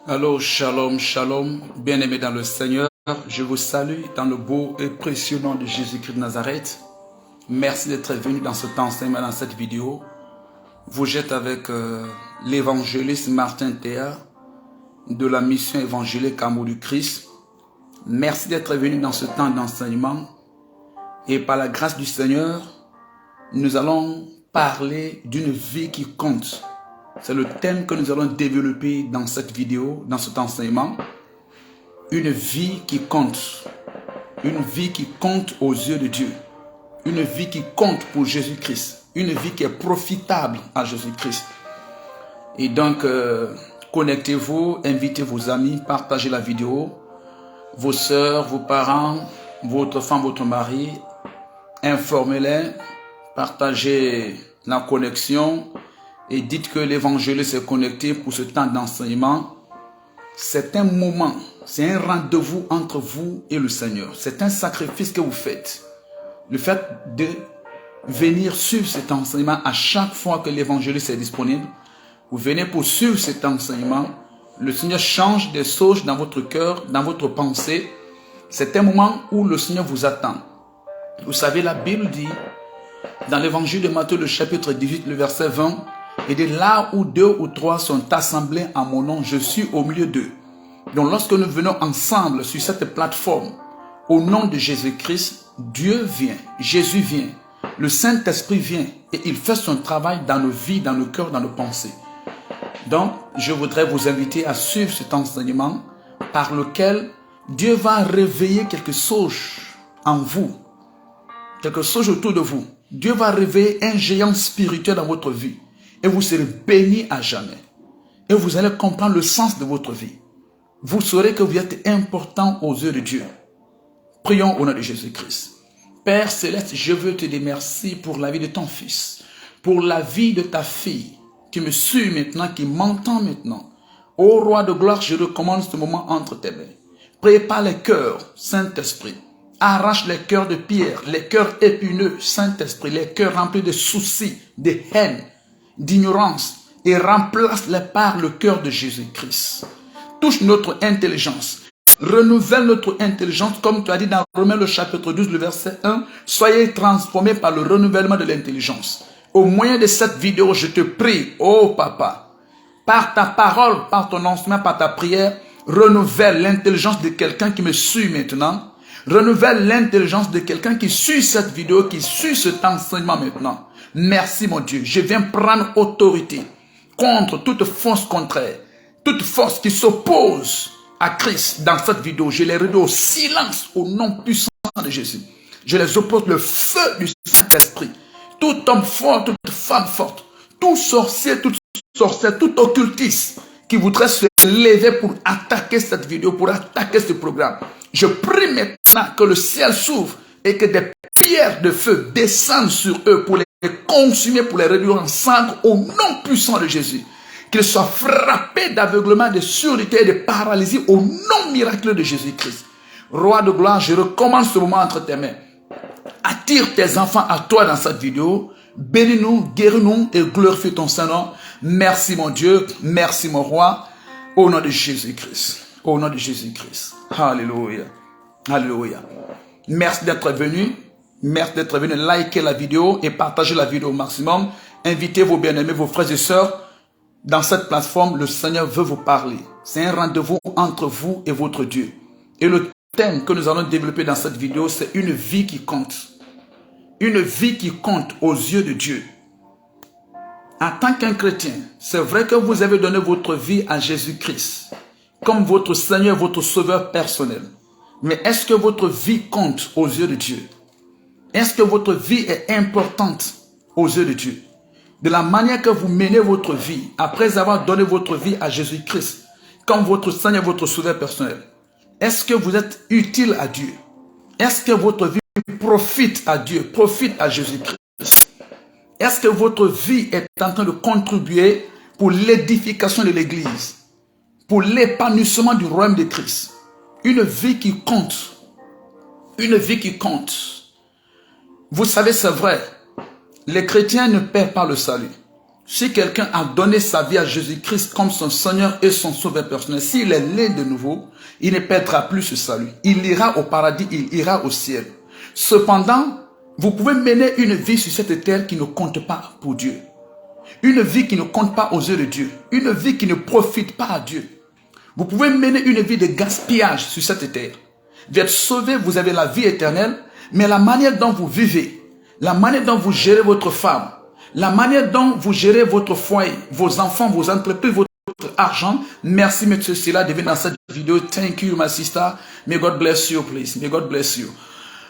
Alors, shalom, shalom, bien-aimés dans le Seigneur, je vous salue dans le beau et précieux nom de Jésus-Christ de Nazareth. Merci d'être venu dans cet enseignement, dans cette vidéo. Vous êtes avec l'évangéliste Martin Théa de la mission évangélique Amour du Christ. Merci d'être venu dans ce temps d'enseignement. Et par la grâce du Seigneur, nous allons parler d'une vie qui compte. C'est le thème que nous allons développer dans cette vidéo, dans cet enseignement. Une vie qui compte. Une vie qui compte aux yeux de Dieu. Une vie qui compte pour Jésus-Christ. Une vie qui est profitable à Jésus-Christ. Et donc, connectez-vous, invitez vos amis, partagez la vidéo. Vos sœurs, vos parents, votre femme, votre mari, informez-les, partagez la connexion. Et dites que l'évangile s'est connecté pour ce temps d'enseignement. C'est un moment, c'est un rendez-vous entre vous et le Seigneur. C'est un sacrifice que vous faites. Le fait de venir suivre cet enseignement à chaque fois que l'évangile est disponible. Vous venez pour suivre cet enseignement. Le Seigneur change des choses dans votre cœur, dans votre pensée. C'est un moment où le Seigneur vous attend. Vous savez, la Bible dit, dans l'évangile de Matthieu, le chapitre 18, le verset 20, et de là où 2 ou 3 sont assemblés en mon nom, je suis au milieu d'eux. Donc lorsque nous venons ensemble sur cette plateforme, au nom de Jésus-Christ, Dieu vient, Jésus vient, le Saint-Esprit vient et il fait son travail dans nos vies, dans nos cœurs, dans nos pensées. Donc, je voudrais vous inviter à suivre cet enseignement par lequel Dieu va réveiller quelque chose en vous, quelque chose autour de vous. Dieu va réveiller un géant spirituel dans votre vie. Et vous serez bénis à jamais. Et vous allez comprendre le sens de votre vie. Vous saurez que vous êtes important aux yeux de Dieu. Prions au nom de Jésus-Christ. Père Céleste, je veux te dire merci pour la vie de ton fils, pour la vie de ta fille, qui me suit maintenant, qui m'entend maintenant. Ô roi de gloire, je recommande ce moment entre tes mains. Prépare les cœurs, Saint-Esprit. Arrache les cœurs de pierre, les cœurs épineux, Saint-Esprit, les cœurs remplis de soucis, de haine, d'ignorance, et remplace-les par le cœur de Jésus-Christ. Touche notre intelligence. Renouvelle notre intelligence, comme tu as dit dans Romains le chapitre 12, le verset 1. Soyez transformés par le renouvellement de l'intelligence. Au moyen de cette vidéo, je te prie, oh Papa, par ta parole, par ton enseignement, par ta prière, renouvelle l'intelligence de quelqu'un qui me suit maintenant. Renouvelle l'intelligence de quelqu'un qui suit cette vidéo, qui suit cet enseignement maintenant. Merci mon Dieu, je viens prendre autorité contre toute force contraire, toute force qui s'oppose à Christ dans cette vidéo. Je les réduis au silence au nom puissant de Jésus. Je les oppose le feu du Saint-Esprit. Tout homme fort, toute femme forte, tout sorcier, tout occultiste qui voudrait se lever pour attaquer cette vidéo, pour attaquer ce programme. Je prie maintenant que le ciel s'ouvre et que des pierres de feu descendent sur eux pour les consumer, pour les réduire en cendres au nom puissant de Jésus. Qu'ils soient frappés d'aveuglement, de surdité et de paralysie au nom miraculeux de Jésus-Christ. Roi de gloire, je recommence ce moment entre tes mains. Attire tes enfants à toi dans cette vidéo. Bénis-nous, guéris-nous et glorifie ton Saint-Nom. Merci mon Dieu, merci mon roi. Au nom de Jésus-Christ. Au nom de Jésus-Christ. Alléluia. Alléluia. Merci d'être venu. Merci d'être venu. Likez la vidéo et partagez la vidéo au maximum. Invitez vos bien-aimés, vos frères et sœurs. Dans cette plateforme, le Seigneur veut vous parler. C'est un rendez-vous entre vous et votre Dieu. Et le thème que nous allons développer dans cette vidéo, c'est une vie qui compte. Une vie qui compte aux yeux de Dieu. En tant qu'un chrétien, c'est vrai que vous avez donné votre vie à Jésus-Christ comme votre Seigneur, votre Sauveur personnel. Mais est-ce que votre vie compte aux yeux de Dieu? Est-ce que votre vie est importante aux yeux de Dieu? De la manière que vous menez votre vie, après avoir donné votre vie à Jésus-Christ comme votre Seigneur, votre Sauveur personnel, est-ce que vous êtes utile à Dieu? Est-ce que votre vie profite à Dieu, profite à Jésus-Christ? Est-ce que votre vie est en train de contribuer pour l'édification de l'Église, pour l'épanouissement du royaume de Christ? Une vie qui compte. Une vie qui compte. Vous savez, c'est vrai, les chrétiens ne perdent pas le salut. Si quelqu'un a donné sa vie à Jésus-Christ comme son Seigneur et son Sauveur personnel, s'il est né de nouveau, il ne perdra plus ce salut. Il ira au paradis, il ira au ciel. Cependant, vous pouvez mener une vie sur cette terre qui ne compte pas pour Dieu. Une vie qui ne compte pas aux yeux de Dieu. Une vie qui ne profite pas à Dieu. Vous pouvez mener une vie de gaspillage sur cette terre. Vous êtes sauvé, vous avez la vie éternelle, mais la manière dont vous vivez, la manière dont vous gérez votre femme, la manière dont vous gérez votre foyer, vos enfants, vos entreprises, votre argent. Merci, monsieur Silla, de venir dans cette vidéo. Thank you, my sister. May God bless you, please. May God bless you.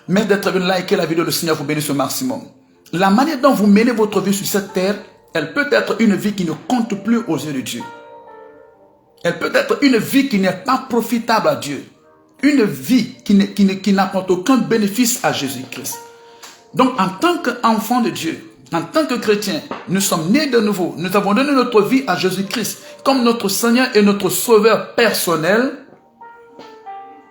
Merci d'être venu liker la vidéo. Le Seigneur vous bénisse au maximum. La manière dont vous menez votre vie sur cette terre, elle peut être une vie qui ne compte plus aux yeux de Dieu. Elle peut être une vie qui n'est pas profitable à Dieu. Une vie qui n'apporte aucun bénéfice à Jésus-Christ. Donc, en tant qu'enfant de Dieu, en tant que chrétien, nous sommes nés de nouveau. Nous avons donné notre vie à Jésus-Christ comme notre Seigneur et notre Sauveur personnel.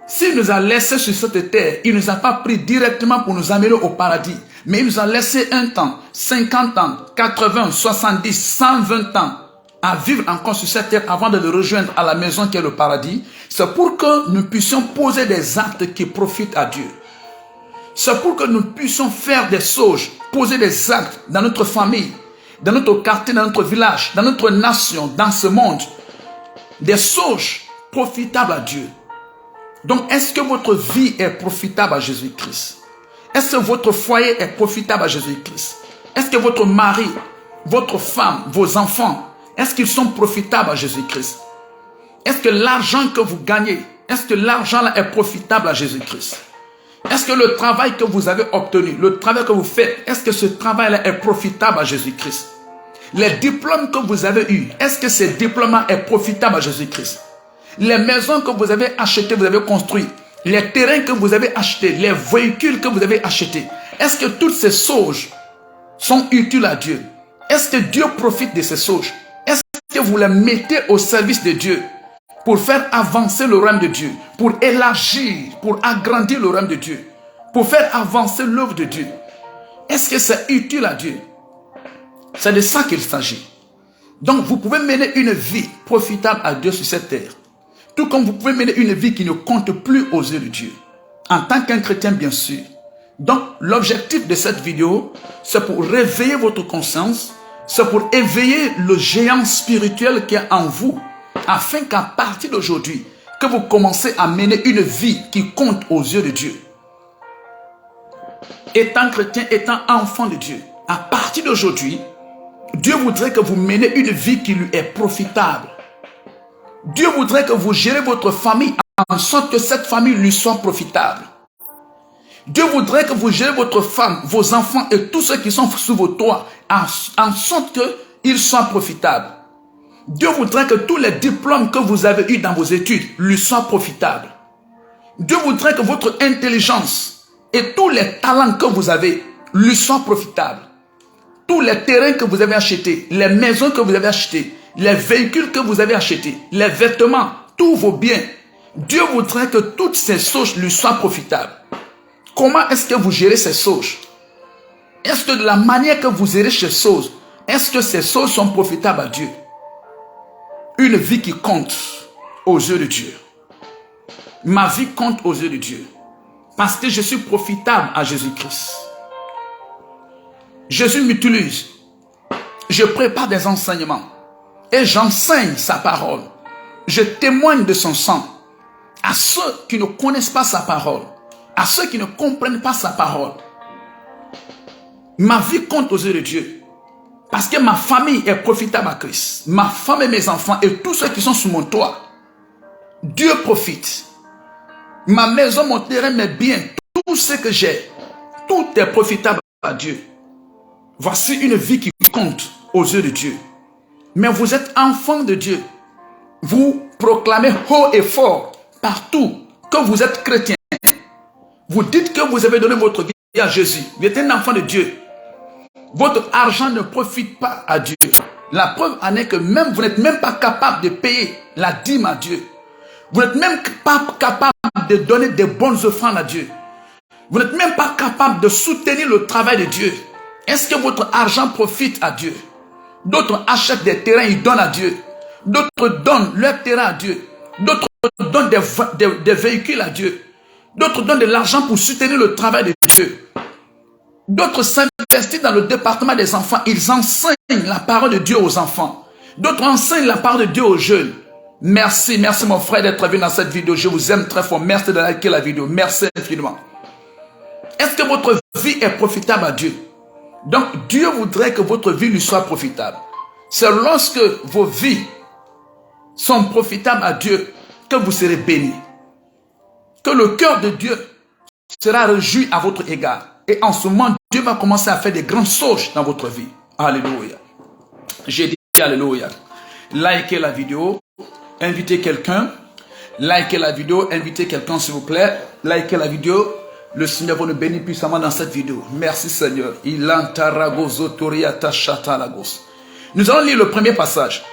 S'il nous a laissés sur cette terre, il ne nous a pas pris directement pour nous amener au paradis. Mais il nous a laissé un temps, 50 ans, 80, 70, 120 ans à vivre encore sur cette terre avant de le rejoindre à la maison qui est le paradis. C'est pour que nous puissions poser des actes qui profitent à Dieu. C'est pour que nous puissions faire des choses, poser des actes dans notre famille, dans notre quartier, dans notre village, dans notre nation, dans ce monde. Des choses profitables à Dieu. Donc, est-ce que votre vie est profitable à Jésus-Christ? Est-ce que votre foyer est profitable à Jésus-Christ? Est-ce que votre mari, votre femme, vos enfants, est-ce qu'ils sont profitables à Jésus-Christ? Est-ce que l'argent que vous gagnez, est-ce que l'argent là est profitable à Jésus-Christ? Est-ce que le travail que vous avez obtenu, le travail que vous faites, est-ce que ce travail-là est profitable à Jésus-Christ? Les diplômes que vous avez eus, est-ce que ces diplômes-là sont profitables à Jésus-Christ? Les maisons que vous avez achetées, vous avez construites, les terrains que vous avez achetés, les véhicules que vous avez achetés, est-ce que toutes ces choses sont utiles à Dieu? Est-ce que Dieu profite de ces choses? Est-ce que vous les mettez au service de Dieu pour faire avancer le royaume de Dieu, pour élargir, pour agrandir le royaume de Dieu, pour faire avancer l'œuvre de Dieu? Est-ce que c'est utile à Dieu? C'est de ça qu'il s'agit. Donc vous pouvez mener une vie profitable à Dieu sur cette terre. Tout comme vous pouvez mener une vie qui ne compte plus aux yeux de Dieu. En tant qu'un chrétien, bien sûr. Donc, l'objectif de cette vidéo, c'est pour réveiller votre conscience, c'est pour éveiller le géant spirituel qui est en vous, afin qu'à partir d'aujourd'hui, que vous commencez à mener une vie qui compte aux yeux de Dieu. Étant chrétien, étant enfant de Dieu, à partir d'aujourd'hui, Dieu voudrait que vous menez une vie qui lui est profitable. Dieu voudrait que vous gérez votre famille en sorte que cette famille lui soit profitable. Dieu voudrait que vous gérez votre femme, vos enfants et tous ceux qui sont sous vos toits en sorte qu'ils soient profitables. Dieu voudrait que tous les diplômes que vous avez eus dans vos études lui soient profitables. Dieu voudrait que votre intelligence et tous les talents que vous avez lui soient profitables. Tous les terrains que vous avez achetés, les maisons que vous avez achetées, les véhicules que vous avez achetés, les vêtements, tous vos biens. Dieu voudrait que toutes ces choses lui soient profitables. Comment est-ce que vous gérez ces choses? Est-ce que de la manière que vous gérez ces choses, est-ce que ces choses sont profitables à Dieu? Une vie qui compte aux yeux de Dieu. Ma vie compte aux yeux de Dieu. Parce que je suis profitable à Jésus-Christ. Jésus m'utilise. Je prépare des enseignements. Et j'enseigne sa parole. Je témoigne de son sang. À ceux qui ne connaissent pas sa parole. À ceux qui ne comprennent pas sa parole. Ma vie compte aux yeux de Dieu. Parce que ma famille est profitable à Christ. Ma femme et mes enfants et tous ceux qui sont sous mon toit. Dieu profite. Ma maison, mon terrain, mes biens, tout ce que j'ai, tout est profitable à Dieu. Voici une vie qui compte aux yeux de Dieu. Mais vous êtes enfant de Dieu. Vous proclamez haut et fort partout que vous êtes chrétien. Vous dites que vous avez donné votre vie à Jésus. Vous êtes un enfant de Dieu. Votre argent ne profite pas à Dieu. La preuve en est que même vous n'êtes même pas capable de payer la dîme à Dieu. Vous n'êtes même pas capable de donner des bonnes offrandes à Dieu. Vous n'êtes même pas capable de soutenir le travail de Dieu. Est-ce que votre argent profite à Dieu? D'autres achètent des terrains, ils donnent à Dieu. D'autres donnent leur terrain à Dieu. D'autres donnent des véhicules à Dieu. D'autres donnent de l'argent pour soutenir le travail de Dieu. D'autres s'investissent dans le département des enfants. Ils enseignent la parole de Dieu aux enfants. D'autres enseignent la parole de Dieu aux jeunes. Merci mon frère d'être venu dans cette vidéo. Je vous aime très fort. Merci de liker la vidéo. Merci infiniment. Est-ce que votre vie est profitable à Dieu? Donc Dieu voudrait que votre vie lui soit profitable. C'est lorsque vos vies sont profitables à Dieu que vous serez bénis. Que le cœur de Dieu sera réjoui à votre égard. Et en ce moment, Dieu va commencer à faire des grandes choses dans votre vie. Alléluia. J'ai dit alléluia. Likez la vidéo. Invitez quelqu'un. Likez la vidéo. Invitez quelqu'un s'il vous plaît. Likez la vidéo. Le Seigneur va nous bénir puissamment dans cette vidéo. Merci Seigneur. Nous allons lire le premier passage.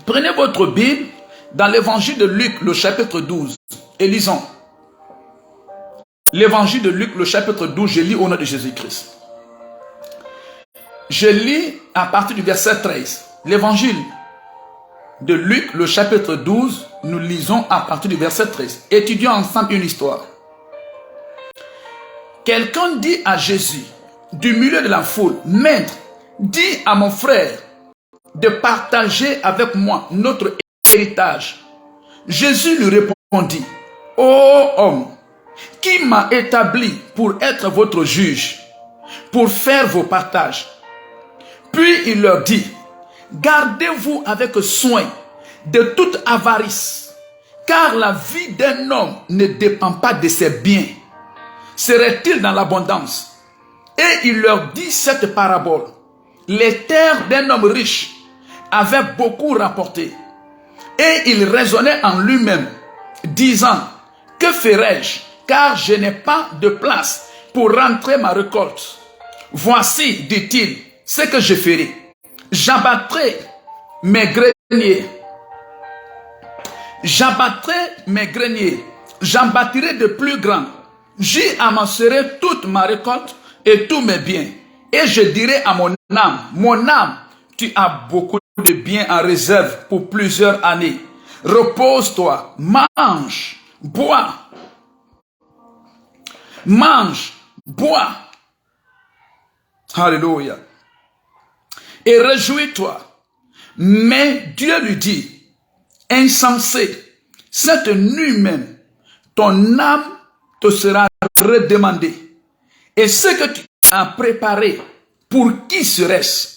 Prenez votre Bible dans l'évangile de Luc, le chapitre 12. Et lisons. L'évangile de Luc, le chapitre 12, je lis au nom de Jésus-Christ. Je lis à partir du verset 13. L'évangile de Luc, le chapitre 12, nous lisons à partir du verset 13. Étudions ensemble une histoire. Quelqu'un dit à Jésus, du milieu de la foule, « Maître, dis à mon frère de partager avec moi notre héritage. » Jésus lui répondit, « Ô homme, qui m'a établi pour être votre juge, pour faire vos partages? » Puis il leur dit, « Gardez-vous avec soin de toute avarice, car la vie d'un homme ne dépend pas de ses biens. Serait-il dans l'abondance? » Et il leur dit cette parabole. Les terres d'un homme riche avaient beaucoup rapporté. Et il raisonnait en lui-même, disant, « Que ferai-je, car je n'ai pas de place pour rentrer ma récolte? Voici, dit-il, ce que je ferai. J'abattrai mes greniers. J'en bâtirai de plus grands. J'y amasserai toute ma récolte et tous mes biens. Et je dirai à mon âme, tu as beaucoup de biens en réserve pour plusieurs années. Repose-toi, mange, bois. Alléluia. Et réjouis-toi. » Mais Dieu lui dit, « Insensé, cette nuit même, ton âme te sera redemandée. Et ce que tu as préparé, pour qui serait-ce?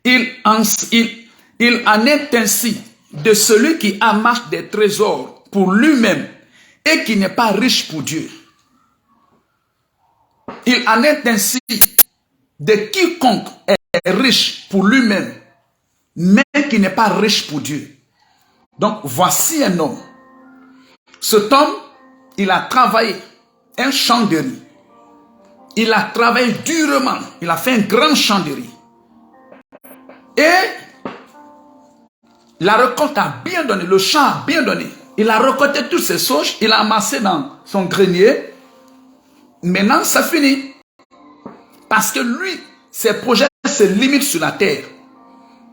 Il en est ainsi de celui qui amasse des trésors pour lui-même et qui n'est pas riche pour Dieu. » Il en est ainsi de quiconque est riche pour lui-même, mais qui n'est pas riche pour Dieu. Donc, voici un homme. Cet homme, il a travaillé un champ de riz. Il a travaillé durement. Il a fait un grand champ de riz. Et la récolte a bien donné. Le champ a bien donné. Il a récolté toutes ses sauges. Il a amassé dans son grenier. Maintenant, ça finit. Parce que lui, ses projets se limitent sur la terre.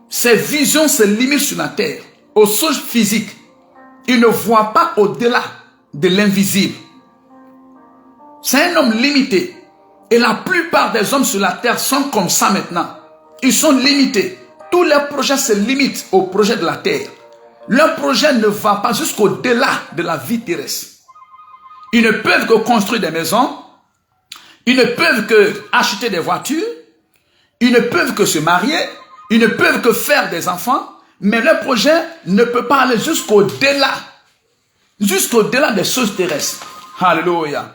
Ses visions se limitent sur la terre. Aux sauges physiques. Il ne voit pas au-delà de l'invisible. C'est un homme limité. Et la plupart des hommes sur la terre sont comme ça maintenant. Ils sont limités. Tous leurs projets se limitent au projet de la terre. Leur projet ne va pas jusqu'au-delà de la vie terrestre. Ils ne peuvent que construire des maisons. Ils ne peuvent que acheter des voitures. Ils ne peuvent que se marier. Ils ne peuvent que faire des enfants. Mais leur projet ne peut pas aller jusqu'au-delà. Jusqu'au-delà des choses terrestres. Alléluia.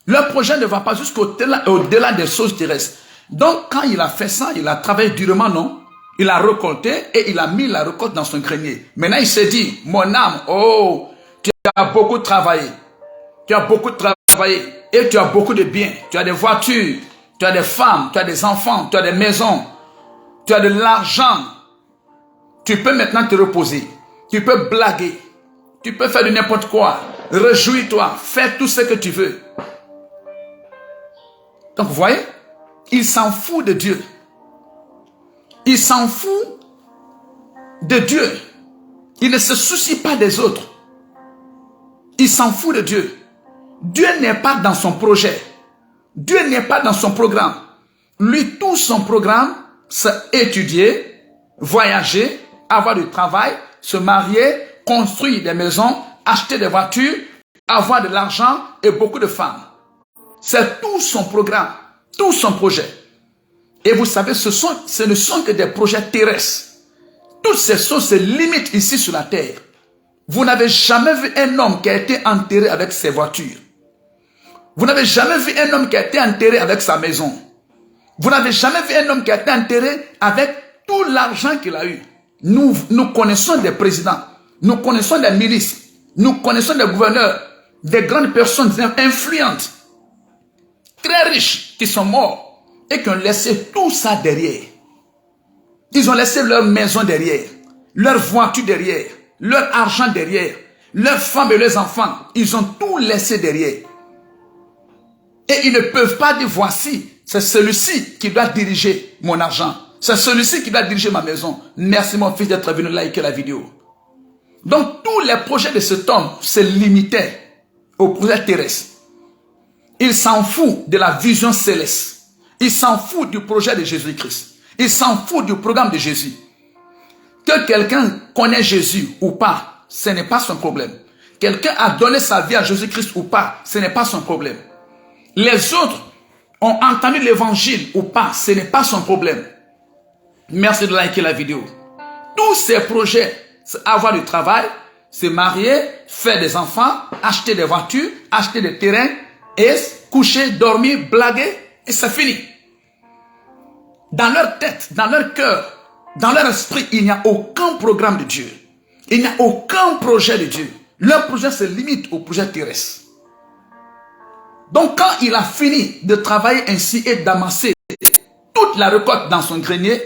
Leur projet ne va pas jusqu'au-delà des choses terrestres. Donc, quand il a fait ça, il a travaillé durement, non? Il a récolté et il a mis la récolte dans son grenier. Maintenant, il s'est dit, mon âme, oh, tu as beaucoup travaillé. Tu as beaucoup travaillé et tu as beaucoup de biens. Tu as des voitures, tu as des femmes, tu as des enfants, tu as des maisons, tu as de l'argent. Tu peux maintenant te reposer. Tu peux blaguer. Tu peux faire de n'importe quoi. Réjouis-toi. Fais tout ce que tu veux. Donc, vous voyez, il s'en fout de Dieu. il s'en fout de Dieu. Il ne se soucie pas des autres. Il s'en fout de Dieu. Dieu n'est pas dans son projet. Dieu n'est pas dans son programme. Lui, tout son programme, c'est étudier, voyager, avoir du travail, se marier, construire des maisons, acheter des voitures, avoir de l'argent et beaucoup de femmes. C'est tout son programme, tout son projet. Et vous savez, ce ne sont que des projets terrestres. Toutes ces choses se limitent ici sur la terre. Vous n'avez jamais vu un homme qui a été enterré avec ses voitures. Vous n'avez jamais vu un homme qui a été enterré avec sa maison. Vous n'avez jamais vu un homme qui a été enterré avec tout l'argent qu'il a eu. Nous connaissons des présidents, nous connaissons des ministres, nous connaissons des gouverneurs, des grandes personnes influentes, très riches, qui sont morts et qui ont laissé tout ça derrière. Ils ont laissé leur maison derrière, leur voiture derrière, leur argent derrière, leurs femmes et leurs enfants. Ils ont tout laissé derrière. Et ils ne peuvent pas dire, voici, c'est celui-ci qui doit diriger mon argent. C'est celui-ci qui doit diriger ma maison. Merci mon fils d'être venu liker la vidéo. Donc tous les projets de cet homme se limitaient au projet terrestre. Il s'en fout de la vision céleste. Il s'en fout du projet de Jésus-Christ. Il s'en fout du programme de Jésus. Que quelqu'un connaît Jésus ou pas, ce n'est pas son problème. Quelqu'un a donné sa vie à Jésus-Christ ou pas, ce n'est pas son problème. Les autres ont entendu l'évangile ou pas, ce n'est pas son problème. Merci de liker la vidéo. Tous ces projets, c'est avoir du travail, se marier, faire des enfants, acheter des voitures, acheter des terrains, et coucher, dormir, blaguer, et c'est fini. Dans leur tête, dans leur cœur, dans leur esprit, il n'y a aucun programme de Dieu. Il n'y a aucun projet de Dieu. Leur projet se limite au projet terrestre. Donc quand il a fini de travailler ainsi et d'amasser toute la récolte dans son grenier,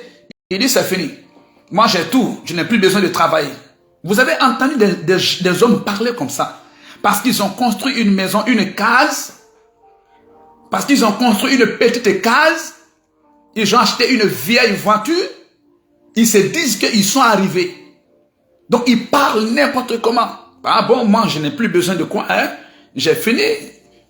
il dit c'est fini. Moi j'ai tout, je n'ai plus besoin de travailler. Vous avez entendu des hommes parler comme ça. Parce qu'ils ont construit une maison, une case. Parce qu'ils ont construit une petite case. Ils ont acheté une vieille voiture. Ils se disent qu'ils sont arrivés. Donc ils parlent n'importe comment. Ah bon, moi je n'ai plus besoin de quoi, hein? J'ai fini.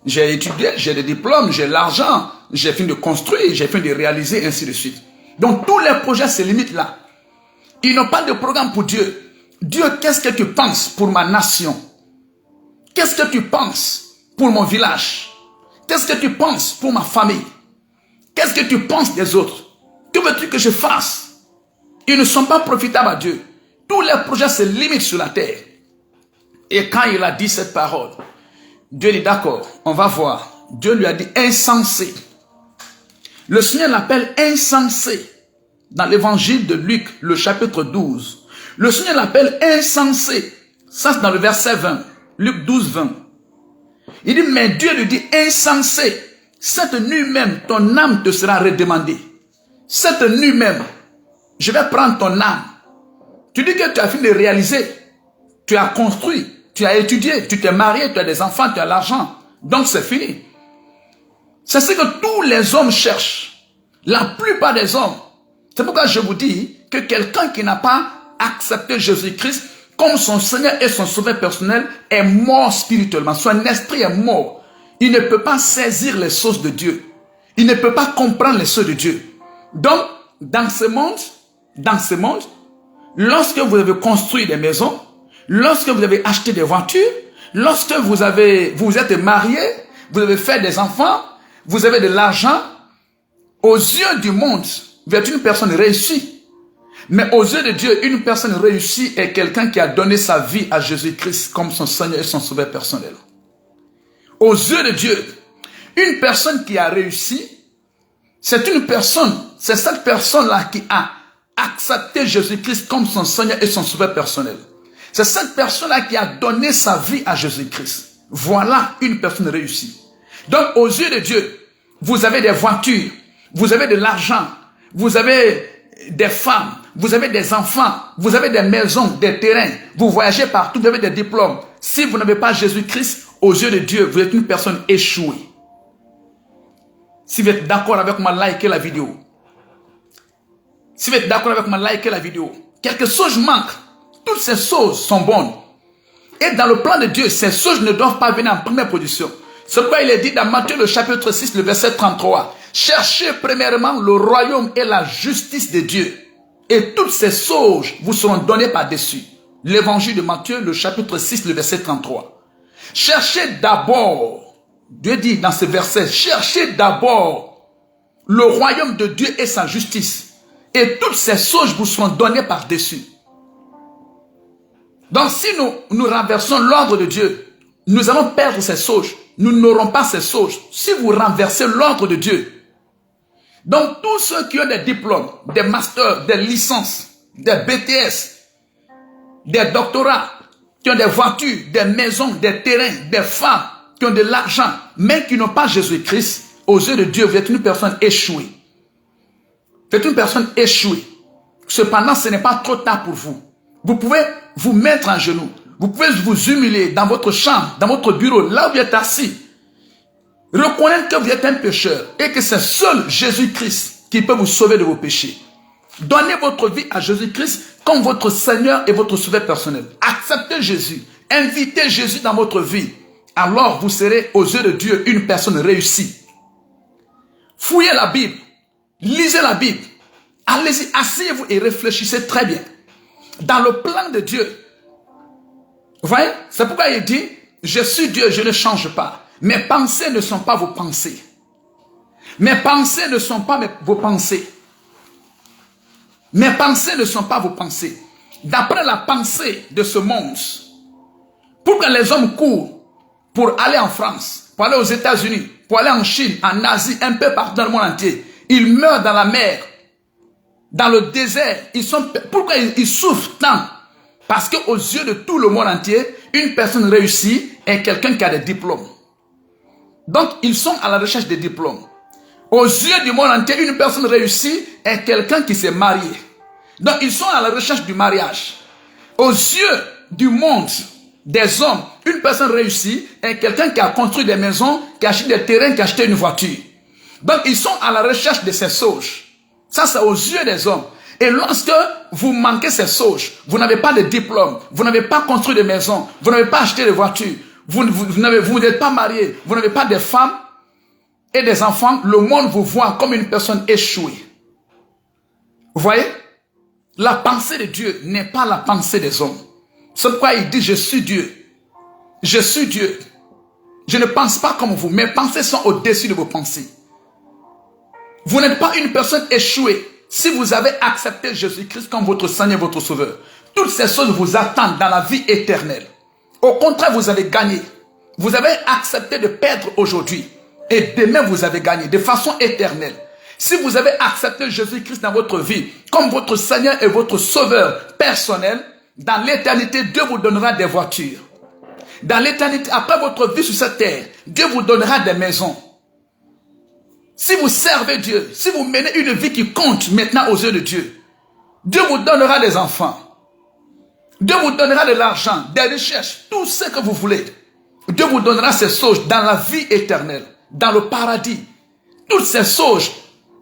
J'ai étudié, j'ai des diplômes, j'ai l'argent. J'ai fini de construire, j'ai fini de réaliser, ainsi de suite. Donc tous les projets se limitent là. Ils n'ont pas de programme pour Dieu. Dieu, qu'est-ce que tu penses pour ma nation? Qu'est-ce que tu penses pour mon village? Qu'est-ce que tu penses pour ma famille? Qu'est-ce que tu penses des autres? Que veux-tu que je fasse? Ils ne sont pas profitables à Dieu. Tous les projets se limitent sur la terre. Et quand il a dit cette parole, Dieu dit d'accord, on va voir. Dieu lui a dit insensé. Le Seigneur l'appelle insensé. Dans l'évangile de Luc, le chapitre 12. Le Seigneur l'appelle insensé. Ça c'est dans le verset 20. Luc 12, 20. Il dit, mais Dieu lui dit insensé. Cette nuit même, ton âme te sera redemandée. Cette nuit même, je vais prendre ton âme. Tu dis que tu as fini de réaliser. Tu as construit, tu as étudié, tu t'es marié, tu as des enfants, tu as l'argent. Donc c'est fini. C'est ce que tous les hommes cherchent. La plupart des hommes. C'est pourquoi je vous dis que quelqu'un qui n'a pas accepté Jésus-Christ comme son Seigneur et son Sauveur personnel est mort spirituellement. Son esprit est mort. Il ne peut pas saisir les choses de Dieu. Il ne peut pas comprendre les choses de Dieu. Donc, dans ce monde, lorsque vous avez construit des maisons, lorsque vous avez acheté des voitures, lorsque vous êtes marié, vous avez fait des enfants, vous avez de l'argent, aux yeux du monde, vous êtes une personne réussie. Mais aux yeux de Dieu, une personne réussie est quelqu'un qui a donné sa vie à Jésus-Christ comme son Seigneur et son Sauveur personnel. Aux yeux de Dieu, une personne qui a réussi, c'est cette personne-là qui a accepté Jésus-Christ comme son Seigneur et son Sauveur personnel. C'est cette personne-là qui a donné sa vie à Jésus-Christ. Voilà une personne réussie. Donc, aux yeux de Dieu, vous avez des voitures, vous avez de l'argent, vous avez des femmes, vous avez des enfants, vous avez des maisons, des terrains, vous voyagez partout, vous avez des diplômes. Si vous n'avez pas Jésus-Christ, aux yeux de Dieu, vous êtes une personne échouée. Si vous êtes d'accord avec moi, likez la vidéo. Si vous êtes d'accord avec moi, likez la vidéo. Quelque chose manque. Toutes ces choses sont bonnes. Et dans le plan de Dieu, ces choses ne doivent pas venir en première position. C'est pourquoi il est dit dans Matthieu le chapitre 6, le verset 33. Cherchez premièrement le royaume et la justice de Dieu. Et toutes ces choses vous seront données par-dessus. L'évangile de Matthieu, le chapitre 6, le verset 33. Cherchez d'abord, Dieu dit dans ce verset, cherchez d'abord le royaume de Dieu et sa justice. Et toutes ces choses vous seront données par-dessus. Donc si nous renversons l'ordre de Dieu, nous allons perdre ces choses. Nous n'aurons pas ces choses. Si vous renversez l'ordre de Dieu. Donc tous ceux qui ont des diplômes, des masters, des licences, des BTS, des doctorats, qui ont des voitures, des maisons, des terrains, des femmes, qui ont de l'argent, mais qui n'ont pas Jésus-Christ, aux yeux de Dieu, vous êtes une personne échouée. Vous êtes une personne échouée. Cependant, ce n'est pas trop tard pour vous. Vous pouvez vous mettre en genoux. Vous pouvez vous humilier dans votre chambre, dans votre bureau, là où vous êtes assis. Reconnaître que vous êtes un pécheur et que c'est seul Jésus-Christ qui peut vous sauver de vos péchés. Donnez votre vie à Jésus-Christ comme votre Seigneur et votre sauveur personnel. Acceptez Jésus. Invitez Jésus dans votre vie. Alors vous serez aux yeux de Dieu une personne réussie. Fouillez la Bible. Lisez la Bible. Allez-y, asseyez-vous et réfléchissez très bien. Dans le plan de Dieu. Vous voyez? C'est pourquoi il dit, je suis Dieu, je ne change pas. Mes pensées ne sont pas vos pensées. Mes pensées ne sont pas vos pensées. Mes pensées ne sont pas vos pensées. D'après la pensée de ce monde, pour que les hommes courent pour aller en France, pour aller aux États-Unis, pour aller en Chine, en Asie, un peu partout dans le monde entier, ils meurent dans la mer, dans le désert. Pourquoi ils souffrent tant? Parce qu'aux yeux de tout le monde entier, une personne réussie est quelqu'un qui a des diplômes. Donc, ils sont à la recherche des diplômes. Aux yeux du monde entier, une personne réussie est quelqu'un qui s'est marié. Donc, ils sont à la recherche du mariage. Aux yeux du monde, des hommes, une personne réussie est quelqu'un qui a construit des maisons, qui a acheté des terrains, qui a acheté une voiture. Donc, ils sont à la recherche de ces choses. Ça, c'est aux yeux des hommes. Et lorsque vous manquez ces choses, vous n'avez pas de diplôme, vous n'avez pas construit de maison, vous n'avez pas acheté de voiture, vous n'êtes pas marié, vous n'avez pas de femmes et des enfants, le monde vous voit comme une personne échouée. Vous voyez? La pensée de Dieu n'est pas la pensée des hommes. C'est pourquoi il dit, je suis Dieu. Je suis Dieu. Je ne pense pas comme vous. Mes pensées sont au-dessus de vos pensées. Vous n'êtes pas une personne échouée. Si vous avez accepté Jésus-Christ comme votre Seigneur et votre Sauveur, toutes ces choses vous attendent dans la vie éternelle. Au contraire, vous avez gagné. Vous avez accepté de perdre aujourd'hui. Et demain, vous avez gagné de façon éternelle. Si vous avez accepté Jésus-Christ dans votre vie comme votre Seigneur et votre Sauveur personnel, dans l'éternité, Dieu vous donnera des voitures. Dans l'éternité, après votre vie sur cette terre, Dieu vous donnera des maisons. Si vous servez Dieu, si vous menez une vie qui compte maintenant aux yeux de Dieu, Dieu vous donnera des enfants. Dieu vous donnera de l'argent, des richesses, tout ce que vous voulez. Dieu vous donnera ces choses dans la vie éternelle, dans le paradis. Toutes ces choses,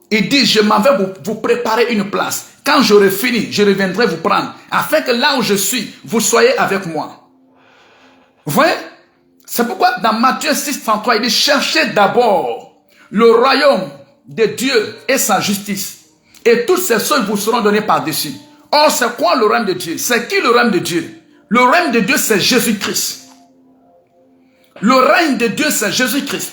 il dit, je m'en vais vous préparer une place. Quand j'aurai fini, je reviendrai vous prendre, afin que là où je suis, vous soyez avec moi. Vous voyez? C'est pourquoi dans Matthieu 6, 33, il dit, cherchez d'abord le royaume de Dieu et sa justice. Et toutes ces choses vous seront données par-dessus. Or, c'est quoi le royaume de Dieu? C'est qui le royaume de Dieu? Le royaume de Dieu, c'est Jésus-Christ. Le règne de Dieu, c'est Jésus-Christ.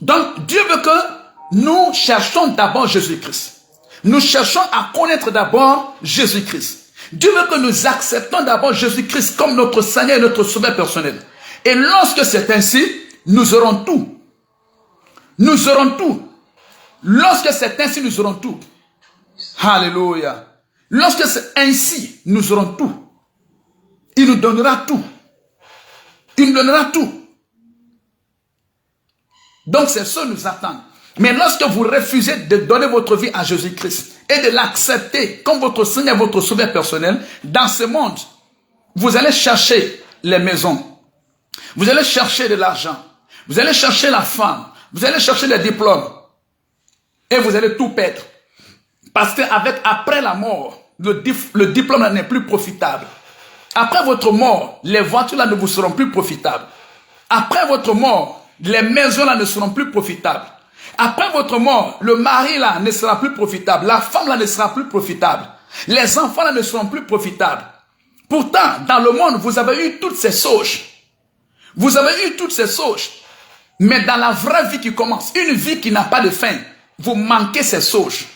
Donc, Dieu veut que nous cherchions d'abord Jésus-Christ. Nous cherchons à connaître d'abord Jésus-Christ. Dieu veut que nous acceptons d'abord Jésus-Christ comme notre Seigneur et notre Sauveur personnel. Et lorsque c'est ainsi, nous aurons tout. Nous aurons tout. Lorsque c'est ainsi, nous aurons tout. Alléluia. Lorsque c'est ainsi, nous aurons tout. Il nous donnera tout. Il nous donnera tout. Donc c'est ça qui nous attend. Mais lorsque vous refusez de donner votre vie à Jésus-Christ et de l'accepter comme votre Seigneur et votre Sauveur personnel, dans ce monde, vous allez chercher les maisons. Vous allez chercher de l'argent. Vous allez chercher la femme. Vous allez chercher les diplômes. Et vous allez tout perdre. Parce qu'après la mort, le diplôme n'est plus profitable. Après votre mort, les voitures là ne vous seront plus profitables. Après votre mort, les maisons là ne seront plus profitables. Après votre mort, le mari là ne sera plus profitable. La femme là ne sera plus profitable. Les enfants là ne seront plus profitables. Pourtant, dans le monde, vous avez eu toutes ces sauges. Vous avez eu toutes ces sauges. Mais dans la vraie vie qui commence, une vie qui n'a pas de fin, vous manquez ces sauges.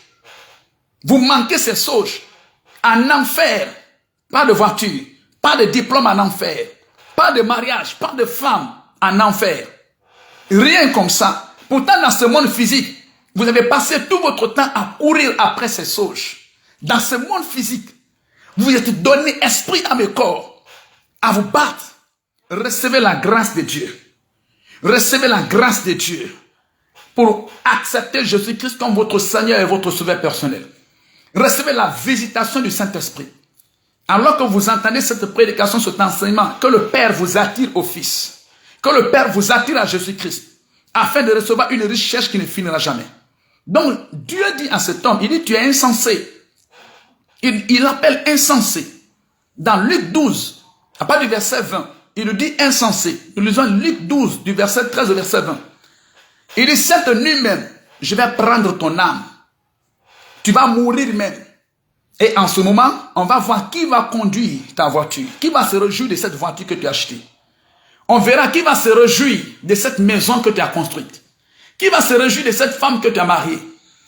Vous manquez ces sauges. En enfer, pas de voiture, pas de diplôme en enfer, pas de mariage, pas de femme en enfer. Rien comme ça. Pourtant, dans ce monde physique, vous avez passé tout votre temps à courir après ces sauges. Dans ce monde physique, vous êtes donné esprit, âme et corps à vous battre. Recevez la grâce de Dieu. Recevez la grâce de Dieu pour accepter Jésus-Christ comme votre Seigneur et votre Sauveur personnel. Recevez la visitation du Saint-Esprit. Alors que vous entendez cette prédication, cet enseignement, que le Père vous attire au Fils, que le Père vous attire à Jésus-Christ, afin de recevoir une richesse qui ne finira jamais. Donc, Dieu dit à cet homme, il dit, tu es insensé. Il l'appelle insensé. Dans Luc 12, à partir du verset 20, il lui dit insensé. Nous lisons Luc 12, du verset 13 au verset 20. Il dit, cette nuit même, je vais prendre ton âme. Tu vas mourir même. Et en ce moment, on va voir qui va conduire ta voiture. Qui va se réjouir de cette voiture que tu as achetée. On verra qui va se réjouir de cette maison que tu as construite. Qui va se réjouir de cette femme que tu as mariée.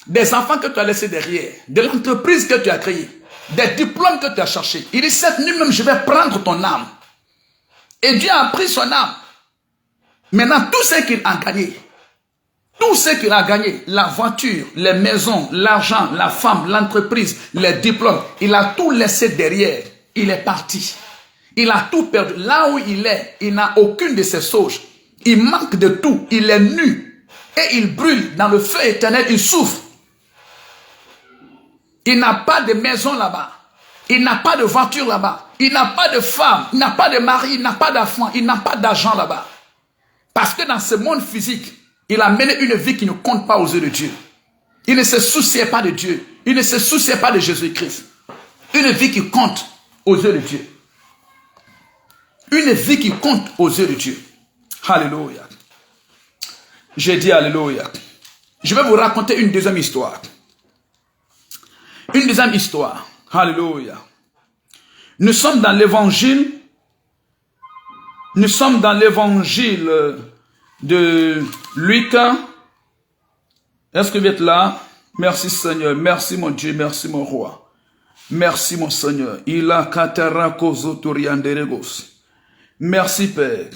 Des enfants que tu as laissés derrière. De l'entreprise que tu as créée. Des diplômes que tu as cherchés. Il dit, cette nuit même, je vais prendre ton âme. Et Dieu a pris son âme. Maintenant, tout ce qu'il a gagné, tout ce qu'il a gagné, la voiture, les maisons, l'argent, la femme, l'entreprise, les diplômes, il a tout laissé derrière. Il est parti. Il a tout perdu. Là où il est, il n'a aucune de ses sauges. Il manque de tout. Il est nu. Et il brûle dans le feu éternel. Il souffre. Il n'a pas de maison là-bas. Il n'a pas de voiture là-bas. Il n'a pas de femme. Il n'a pas de mari. Il n'a pas d'enfant. Il n'a pas d'argent là-bas. Parce que dans ce monde physique, il a mené une vie qui ne compte pas aux yeux de Dieu. Il ne se souciait pas de Dieu. Il ne se souciait pas de Jésus-Christ. Une vie qui compte aux yeux de Dieu. Une vie qui compte aux yeux de Dieu. Alléluia. J'ai dit alléluia. Je vais vous raconter une deuxième histoire. Une deuxième histoire. Alléluia. Nous sommes dans l'évangile. Nous sommes dans l'évangile de Luc. Est-ce que vous êtes là? Merci Seigneur. Merci mon Dieu. Merci mon roi. Merci mon Seigneur. Il a katerakosoturianderegos. Merci Père.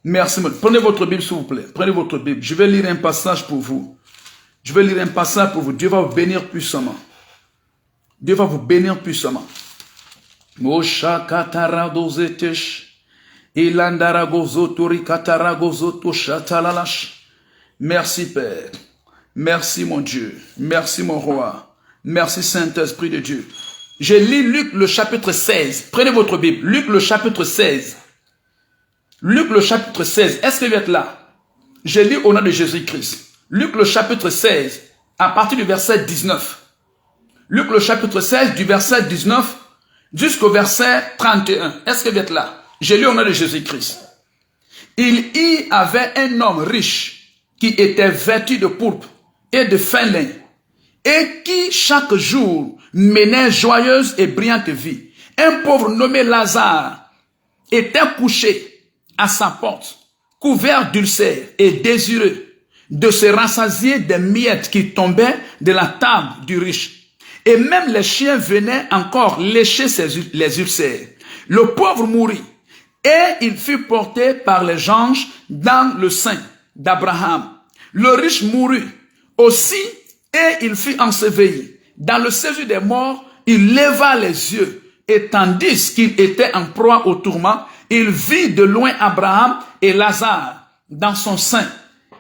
Merci. Prenez votre Bible s'il vous plaît. Prenez votre Bible. Je vais lire un passage pour vous. Je vais lire un passage pour vous. Dieu va vous bénir puissamment. Dieu va vous bénir puissamment. Mosha kataradozetesh. Ilandaragozotori kataragozoto shatalalash. Merci Père. Merci mon Dieu. Merci mon roi. Merci Saint-Esprit de Dieu. Je lis Luc le chapitre 16. Prenez votre Bible. Luc le chapitre 16. Luc le chapitre 16. Est-ce que vous êtes là? Je lis au nom de Jésus-Christ. Luc le chapitre 16. À partir du verset 19. Luc le chapitre 16 du verset 19 jusqu'au verset 31. Est-ce que vous êtes là? Je lis au nom de Jésus-Christ. Il y avait un homme riche qui était vêtu de pourpre et de fin lin et qui chaque jour menait joyeuse et brillante vie. Un pauvre nommé Lazare était couché à sa porte, couvert d'ulcères et désireux de se rassasier des miettes qui tombaient de la table du riche. Et même les chiens venaient encore lécher les ulcères. Le pauvre mourut et il fut porté par les anges dans le sein d'Abraham. Le riche mourut aussi et il fut enseveli. Dans le séjour des morts, il leva les yeux et tandis qu'il était en proie au tourment, il vit de loin Abraham et Lazare dans son sein.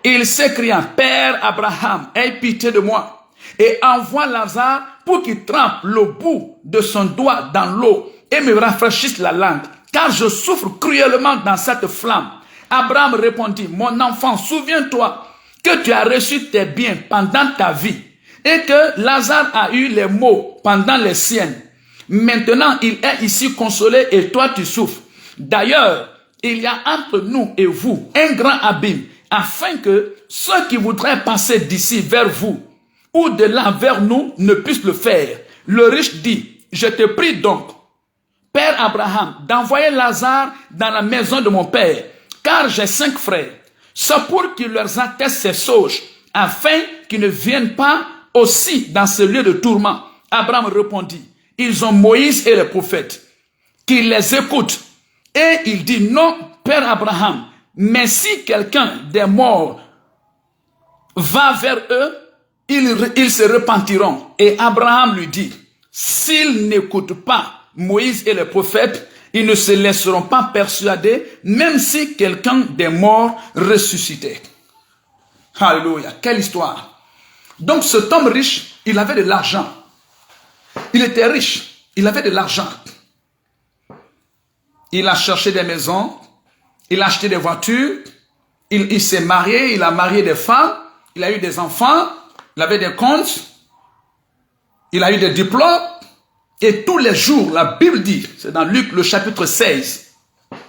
Il s'écria, Père Abraham, aie pitié de moi et envoie Lazare pour qu'il trempe le bout de son doigt dans l'eau et me rafraîchisse la langue, car je souffre cruellement dans cette flamme. Abraham répondit, mon enfant, souviens-toi que tu as reçu tes biens pendant ta vie, et que Lazare a eu les maux pendant les siennes. Maintenant, il est ici consolé et toi tu souffres. D'ailleurs, il y a entre nous et vous un grand abîme, afin que ceux qui voudraient passer d'ici vers vous ou de là vers nous ne puissent le faire. Le riche dit, je te prie donc, Père Abraham, d'envoyer Lazare dans la maison de mon père, car j'ai 5 frères. C'est pour qu'il leur atteste ses sauges, afin qu'ils ne viennent pas aussi dans ce lieu de tourment. Abraham répondit, ils ont Moïse et les prophètes, qu'ils les écoutent. Et il dit, non, Père Abraham, mais si quelqu'un des morts va vers eux, ils se repentiront. Et Abraham lui dit, s'ils n'écoutent pas Moïse et les prophètes, ils ne se laisseront pas persuader, même si quelqu'un des morts ressuscitait. Alléluia, quelle histoire. Donc cet homme riche, il avait de l'argent. Il était riche, il avait de l'argent. Il a cherché des maisons, il a acheté des voitures, il s'est marié, il a marié des femmes, il a eu des enfants, il avait des comptes, il a eu des diplômes. Et tous les jours, la Bible dit, c'est dans Luc le chapitre 16,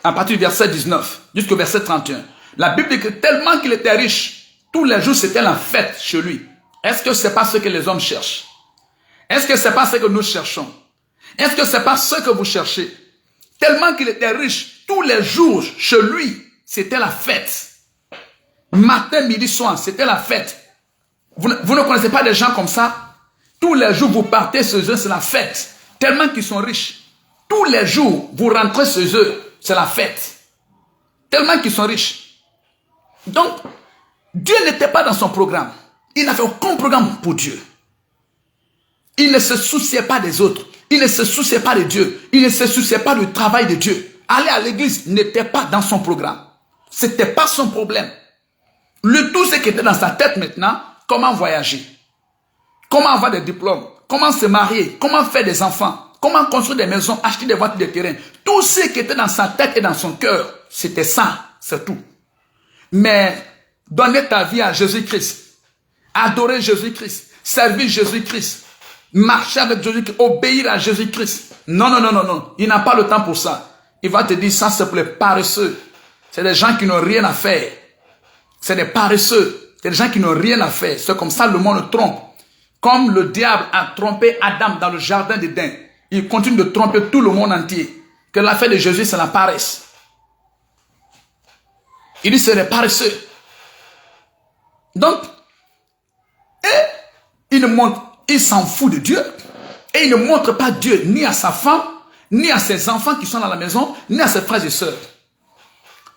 à partir du verset 19 jusqu'au verset 31. La Bible dit que tellement qu'il était riche, tous les jours c'était la fête chez lui. Est-ce que c'est pas ce que les hommes cherchent? Est-ce que c'est pas ce que nous cherchons? Est-ce que c'est pas ce que vous cherchez? Tellement qu'il était riche, tous les jours chez lui, c'était la fête. Matin, midi, soir, c'était la fête. Vous ne connaissez pas des gens comme ça? Tous les jours, vous partez chez eux, c'est la fête. Tellement qu'ils sont riches. Tous les jours, vous rentrez chez eux, c'est la fête. Tellement qu'ils sont riches. Donc, Dieu n'était pas dans son programme. Il n'avait aucun programme pour Dieu. Il ne se souciait pas des autres. Il ne se souciait pas de Dieu. Il ne se souciait pas du travail de Dieu. Aller à l'église n'était pas dans son programme. C'était pas son problème. Tout ce qui était dans sa tête maintenant, comment voyager, comment avoir des diplômes, comment se marier, comment faire des enfants, comment construire des maisons, acheter des voitures, des terrains. Tout ce qui était dans sa tête et dans son cœur, c'était ça, c'est tout. Mais donner ta vie à Jésus-Christ, adorer Jésus-Christ, servir Jésus-Christ, marcher avec Jésus-Christ, obéir à Jésus-Christ. Non, non, non, non, non. Il n'a pas le temps pour ça. Il va te dire, ça c'est pour les paresseux. C'est des gens qui n'ont rien à faire. C'est des paresseux. C'est des gens qui n'ont rien à faire. C'est comme ça le monde trompe. Comme le diable a trompé Adam dans le jardin d'Éden. Il continue de tromper tout le monde entier. Que l'affaire de Jésus, c'est la paresse. Il dit, c'est des paresseux. Donc, il s'en fout de Dieu. Et il ne montre pas Dieu ni à sa femme, ni à ses enfants qui sont dans la maison, ni à ses frères et sœurs.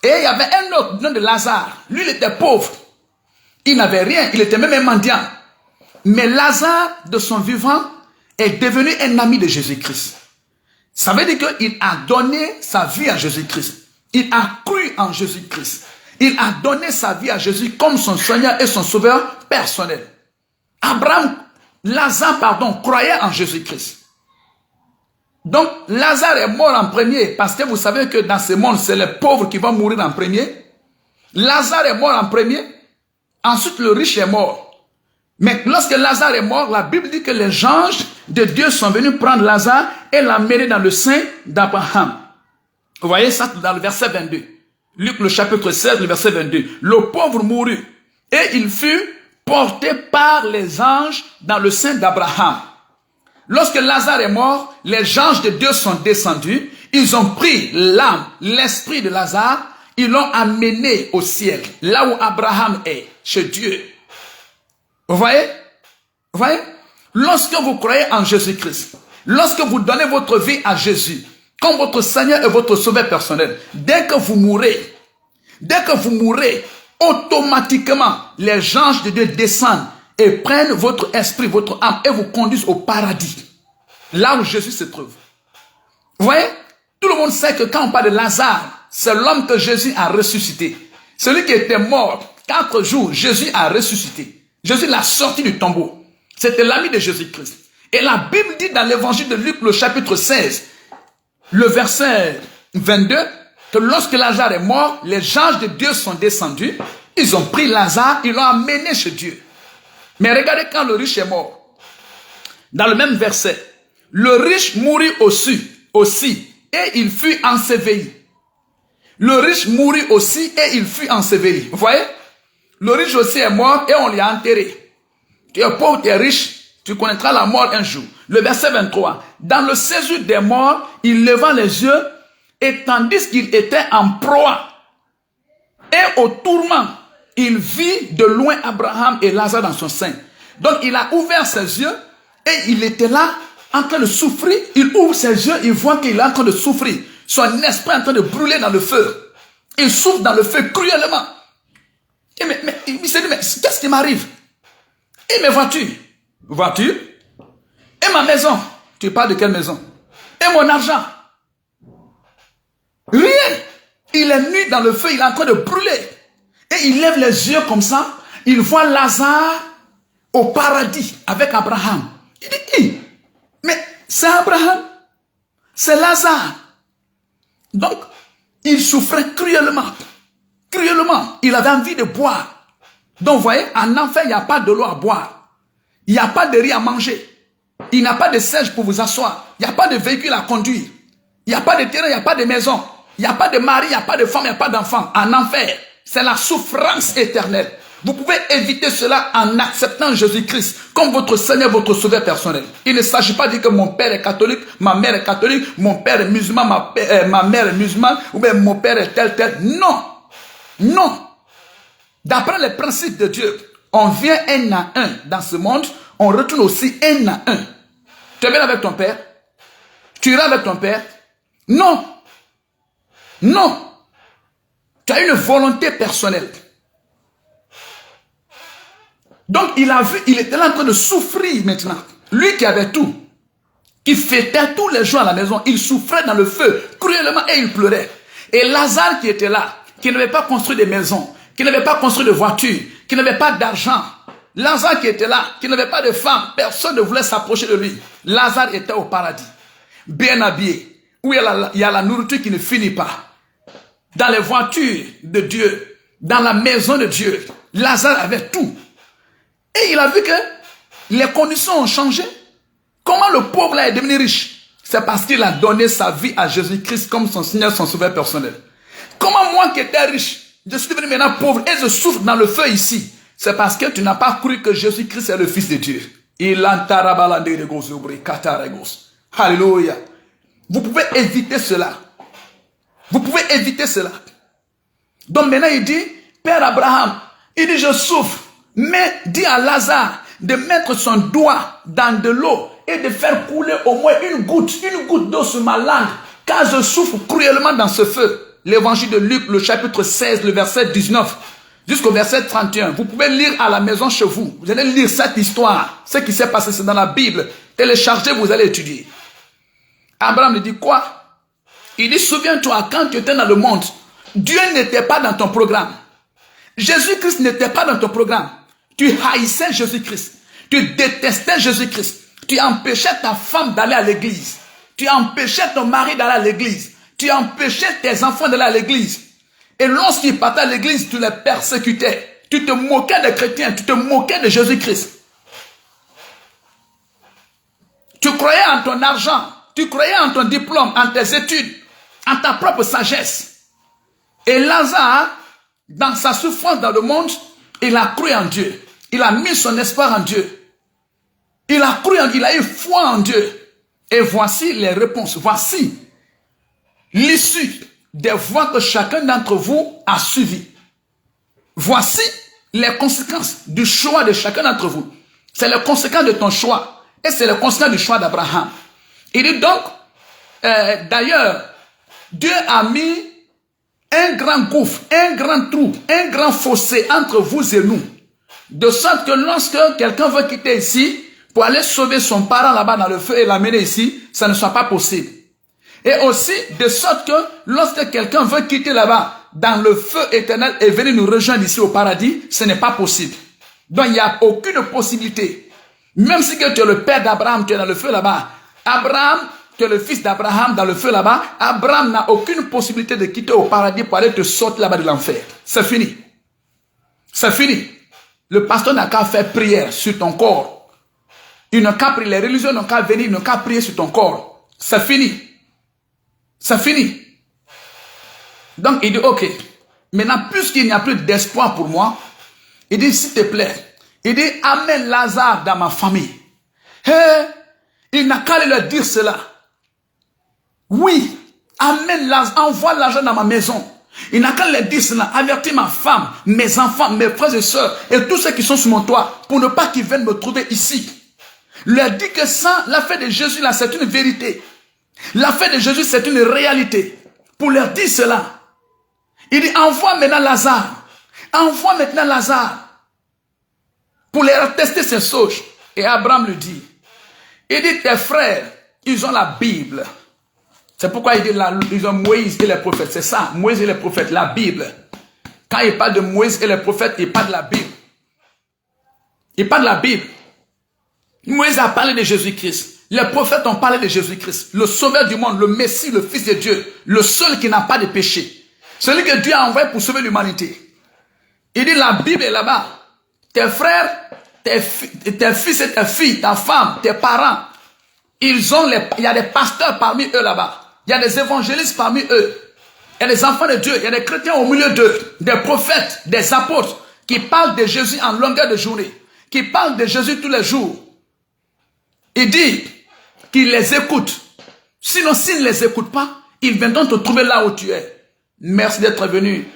Et il y avait un autre, nom de Lazare. Lui, il était pauvre. Il n'avait rien. Il était même un mendiant. Mais Lazare, de son vivant, est devenu un ami de Jésus-Christ. Ça veut dire qu'il a donné sa vie à Jésus-Christ. Il a cru en Jésus-Christ. Il a donné sa vie à Jésus comme son Seigneur et son Sauveur personnel. Lazare, croyait en Jésus-Christ. Donc, Lazare est mort en premier, parce que vous savez que dans ce monde, c'est les pauvres qui vont mourir en premier. Lazare est mort en premier, ensuite le riche est mort. Mais lorsque Lazare est mort, la Bible dit que les anges de Dieu sont venus prendre Lazare et l'amener dans le sein d'Abraham. Vous voyez ça dans le verset 22. Luc le chapitre 16, le verset 22. Le pauvre mourut et il fut porté par les anges dans le sein d'Abraham. Lorsque Lazare est mort, les anges de Dieu sont descendus. Ils ont pris l'âme, l'esprit de Lazare. Ils l'ont amené au ciel, là où Abraham est, chez Dieu. Vous voyez? Vous voyez? Lorsque vous croyez en Jésus-Christ, lorsque vous donnez votre vie à Jésus, comme votre Seigneur et votre Sauveur personnel, dès que vous mourrez, automatiquement, les anges de Dieu descendent et prennent votre esprit, votre âme et vous conduisent au paradis, là où Jésus se trouve. Vous voyez? Tout le monde sait que quand on parle de Lazare, c'est l'homme que Jésus a ressuscité. Celui qui était mort 4 jours, Jésus a ressuscité. Jésus l'a sorti du tombeau. C'était l'ami de Jésus-Christ. Et la Bible dit dans l'évangile de Luc, le chapitre 16, le verset 22, que lorsque Lazare est mort, les anges de Dieu sont descendus. Ils ont pris Lazare, ils l'ont amené chez Dieu. Mais regardez quand le riche est mort. Dans le même verset, le riche mourut aussi et il fut enseveli. Le riche mourut aussi et il fut enseveli. Vous voyez? Le riche aussi est mort et on l'a enterré. Tu es pauvre, tu es riche, tu connaîtras la mort un jour. Le verset 23. Dans le séjour des morts, il leva les yeux et tandis qu'il était en proie et au tourment, il vit de loin Abraham et Lazare dans son sein. Donc il a ouvert ses yeux et il était là en train de souffrir. Il ouvre ses yeux, il voit qu'il est en train de souffrir. Son esprit est en train de brûler dans le feu. Il souffre dans le feu cruellement. Et il s'est dit, mais qu'est-ce qui m'arrive? Et mes voitures? Voitures? Et ma maison? Tu parles de quelle maison? Et mon argent? Rien. Il est nu dans le feu, il est en train de brûler. Et il lève les yeux comme ça. Il voit Lazare au paradis avec Abraham. Il dit, mais c'est Abraham. C'est Lazare. Donc, il souffrait cruellement. Cruellement. Il avait envie de boire. Donc, vous voyez, en enfer, il n'y a pas de l'eau à boire. Il n'y a pas de riz à manger. Il n'y a pas de siège pour vous asseoir. Il n'y a pas de véhicule à conduire. Il n'y a pas de terrain, il n'y a pas de maison. Il n'y a pas de mari, il n'y a pas de femme, il n'y a pas d'enfant. En enfer, c'est la souffrance éternelle. Vous pouvez éviter cela en acceptant Jésus-Christ comme votre Seigneur, votre Sauveur personnel. Il ne s'agit pas de dire que mon père est catholique, ma mère est catholique, mon père est musulman, ma mère est musulmane, ou bien mon père est tel. Non. Non. D'après les principes de Dieu, on vient un à un dans ce monde, on retourne aussi un à un. Tu es bien avec ton père? Tu iras avec ton père? Non. Non. Tu as une volonté personnelle. Donc il a vu, il était là en train de souffrir maintenant. Lui qui avait tout, qui fêtait tous les jours à la maison, il souffrait dans le feu, cruellement, et il pleurait. Et Lazare qui était là, qui n'avait pas construit de maisons, qui n'avait pas construit de voitures, qui n'avait pas d'argent. Lazare qui était là, qui n'avait pas de femme, personne ne voulait s'approcher de lui. Lazare était au paradis, bien habillé, où il y a la nourriture qui ne finit pas. Dans les voitures de Dieu, dans la maison de Dieu, Lazare avait tout. Et il a vu que les conditions ont changé. Comment le pauvre là est devenu riche? C'est parce qu'il a donné sa vie à Jésus-Christ comme son Seigneur, son Sauveur personnel. Comment moi qui étais riche, je suis devenu maintenant pauvre et je souffre dans le feu ici? C'est parce que tu n'as pas cru que Jésus-Christ est le Fils de Dieu. Alléluia. Vous pouvez éviter cela. Vous pouvez éviter cela. Donc maintenant il dit, Père Abraham, il dit je souffre, mais dis à Lazare de mettre son doigt dans de l'eau et de faire couler au moins une goutte d'eau sur ma langue, car je souffre cruellement dans ce feu. L'évangile de Luc, le chapitre 16, le verset 19, jusqu'au verset 31. Vous pouvez lire à la maison chez vous. Vous allez lire cette histoire. Ce qui s'est passé, c'est dans la Bible. Téléchargez, vous allez étudier. Abraham lui dit quoi? Il dit, souviens-toi, quand tu étais dans le monde, Dieu n'était pas dans ton programme. Jésus-Christ n'était pas dans ton programme. Tu haïssais Jésus-Christ. Tu détestais Jésus-Christ. Tu empêchais ta femme d'aller à l'église. Tu empêchais ton mari d'aller à l'église. Tu empêchais tes enfants d'aller à l'église. Et lorsqu'ils partaient à l'église, tu les persécutais. Tu te moquais des chrétiens. Tu te moquais de Jésus-Christ. Tu croyais en ton argent. Tu croyais en ton diplôme, en tes études, en ta propre sagesse. Et Lazare, dans sa souffrance dans le monde, il a cru en Dieu. Il a mis son espoir en Dieu. Il a cru en Dieu, il a eu foi en Dieu. Et voici les réponses. Voici l'issue des voies que chacun d'entre vous a suivies. Voici les conséquences du choix de chacun d'entre vous. C'est les conséquences de ton choix. Et c'est les conséquences du choix d'Abraham. Il dit donc, d'ailleurs, Dieu a mis un grand gouffre, un grand trou, un grand fossé entre vous et nous. De sorte que lorsque quelqu'un veut quitter ici, pour aller sauver son parent là-bas dans le feu et l'amener ici, ça ne soit pas possible. Et aussi, de sorte que lorsque quelqu'un veut quitter là-bas, dans le feu éternel et venir nous rejoindre ici au paradis, ce n'est pas possible. Donc il n'y a aucune possibilité. Même si que tu es le père d'Abraham, tu es dans le feu là-bas, Abraham, tu es le fils d'Abraham dans le feu là-bas, Abraham n'a aucune possibilité de quitter au paradis pour aller te sortir là-bas de l'enfer. C'est fini. C'est fini. Le pasteur n'a qu'à faire prière sur ton corps. Il n'a qu'à prier. Les religieux n'ont qu'à venir, ils n'ont qu'à prier sur ton corps. C'est fini. C'est fini. Donc il dit, ok. Maintenant, puisqu'il n'y a plus d'espoir pour moi, il dit, s'il te plaît, il dit, amène Lazare dans ma famille. Hey, il n'a qu'à leur dire cela. Oui, amène Lazare, envoie l'argent dans ma maison. Il n'a qu'à leur dire cela, avertir ma femme, mes enfants, mes frères et sœurs, et tous ceux qui sont sur mon toit, pour ne pas qu'ils viennent me trouver ici. Leur dit que ça, l'affaire de Jésus là, c'est une vérité. L'affaire de Jésus, c'est une réalité. Pour leur dire cela, il dit, envoie maintenant Lazare. Envoie maintenant Lazare. Pour les attester ces choses. Et Abraham lui dit, il dit, tes frères, ils ont la Bible. C'est pourquoi il dit, ils ont Moïse et les prophètes. C'est ça, Moïse et les prophètes, la Bible. Quand il parle de Moïse et les prophètes, il parle de la Bible. Il parle de la Bible. Moïse a parlé de Jésus-Christ. Les prophètes ont parlé de Jésus-Christ. Le sauveur du monde, le Messie, le Fils de Dieu. Le seul qui n'a pas de péché. Celui que Dieu a envoyé pour sauver l'humanité. Il dit, la Bible est là-bas. Tes frères, tes fils et tes filles, ta femme, tes parents, il y a des pasteurs parmi eux là-bas. Il y a des évangélistes parmi eux. Il y a des enfants de Dieu. Il y a des chrétiens au milieu d'eux. Des prophètes, des apôtres qui parlent de Jésus en longueur de journée. Qui parlent de Jésus tous les jours. Il dit qu'il les écoute. Sinon, s'ils ne les écoutent pas, ils viendront te trouver là où tu es. Merci d'être venu.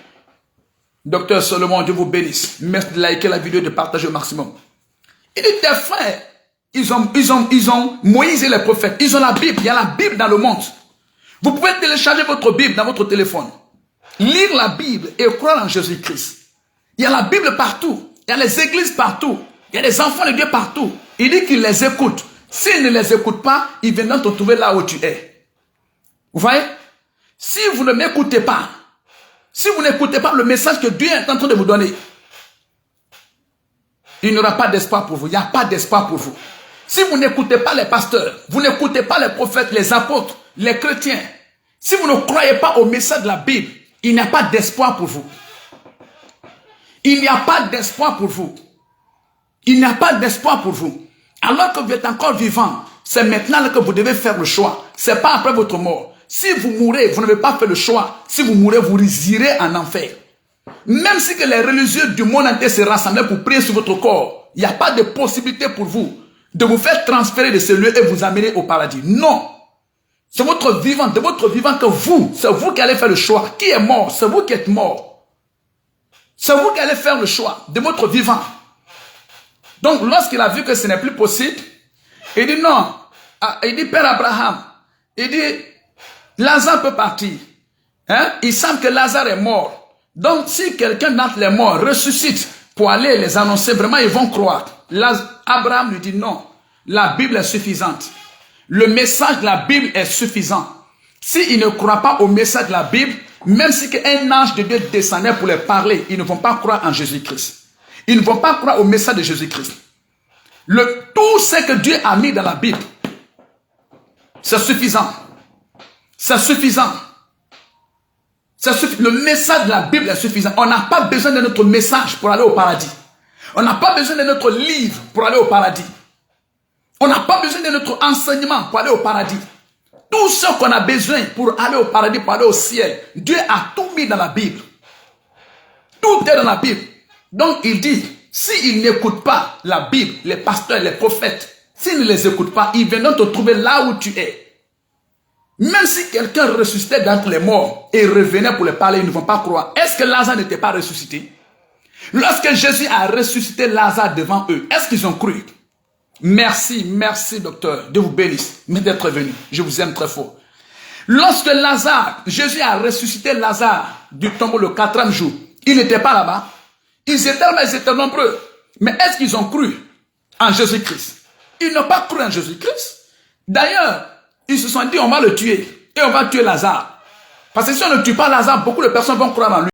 Docteur Solomon, Dieu vous bénisse. Merci de liker la vidéo et de partager au maximum. Il dit, tes frères, ils ont Moïse et les prophètes. Ils ont la Bible. Il y a la Bible dans le monde. Vous pouvez télécharger votre Bible dans votre téléphone. Lire la Bible et croire en Jésus-Christ. Il y a la Bible partout. Il y a les églises partout. Il y a des enfants de Dieu partout. Il dit qu'il les écoute. S'ils ne les écoutent pas, ils viendront te trouver là où tu es. Vous voyez? Si vous ne m'écoutez pas, si vous n'écoutez pas le message que Dieu est en train de vous donner, il n'y aura pas d'espoir pour vous. Il n'y a pas d'espoir pour vous. Si vous n'écoutez pas les pasteurs, vous n'écoutez pas les prophètes, les apôtres, les chrétiens, si vous ne croyez pas au message de la Bible, il n'y a pas d'espoir pour vous. Il n'y a pas d'espoir pour vous. Il n'y a pas d'espoir pour vous. Alors que vous êtes encore vivant, c'est maintenant que vous devez faire le choix. Ce n'est pas après votre mort. Si vous mourrez, vous n'avez pas fait le choix. Si vous mourrez, vous irez en enfer. Même si que les religieux du monde entier se rassemblent pour prier sur votre corps, il n'y a pas de possibilité pour vous de vous faire transférer de ce lieu et vous amener au paradis. Non. C'est votre vivant, de votre vivant que vous, c'est vous qui allez faire le choix. Qui est mort? C'est vous qui êtes mort. C'est vous qui allez faire le choix de votre vivant. Donc, lorsqu'il a vu que ce n'est plus possible, il dit non. Il dit, Père Abraham, il dit, Lazare peut partir. Hein? Il semble que Lazare est mort. Donc, si quelqu'un d'entre les morts ressuscite pour aller les annoncer, vraiment, ils vont croire. Abraham lui dit non. La Bible est suffisante. Le message de la Bible est suffisant. S'ils ne croient pas au message de la Bible, même si un ange de Dieu descendait pour les parler, ils ne vont pas croire en Jésus-Christ. Ils ne vont pas croire au message de Jésus-Christ. Tout ce que Dieu a mis dans la Bible, c'est suffisant. C'est suffisant. Le message de la Bible est suffisant. On n'a pas besoin de notre message pour aller au paradis. On n'a pas besoin de notre livre pour aller au paradis. On n'a pas besoin de notre enseignement pour aller au paradis. Tout ce qu'on a besoin pour aller au paradis, pour aller au ciel, Dieu a tout mis dans la Bible. Tout est dans la Bible. Donc il dit, s'ils n'écoutent pas la Bible, les pasteurs, les prophètes, s'ils ne les écoutent pas, ils viendront te trouver là où tu es. Même si quelqu'un ressuscitait d'entre les morts et revenait pour les parler, ils ne vont pas croire. Est-ce que Lazare n'était pas ressuscité? Lorsque Jésus a ressuscité Lazare devant eux, est-ce qu'ils ont cru? Merci, merci docteur, Dieu vous bénisse, merci d'être venu, je vous aime très fort. Lorsque Jésus a ressuscité Lazare du tombeau le 4e jour, il n'était pas là-bas. Ils étaient nombreux. Mais est-ce qu'ils ont cru en Jésus-Christ? Ils n'ont pas cru en Jésus-Christ. D'ailleurs, ils se sont dit, on va le tuer. Et on va tuer Lazare. Parce que si on ne tue pas Lazare, beaucoup de personnes vont croire en lui.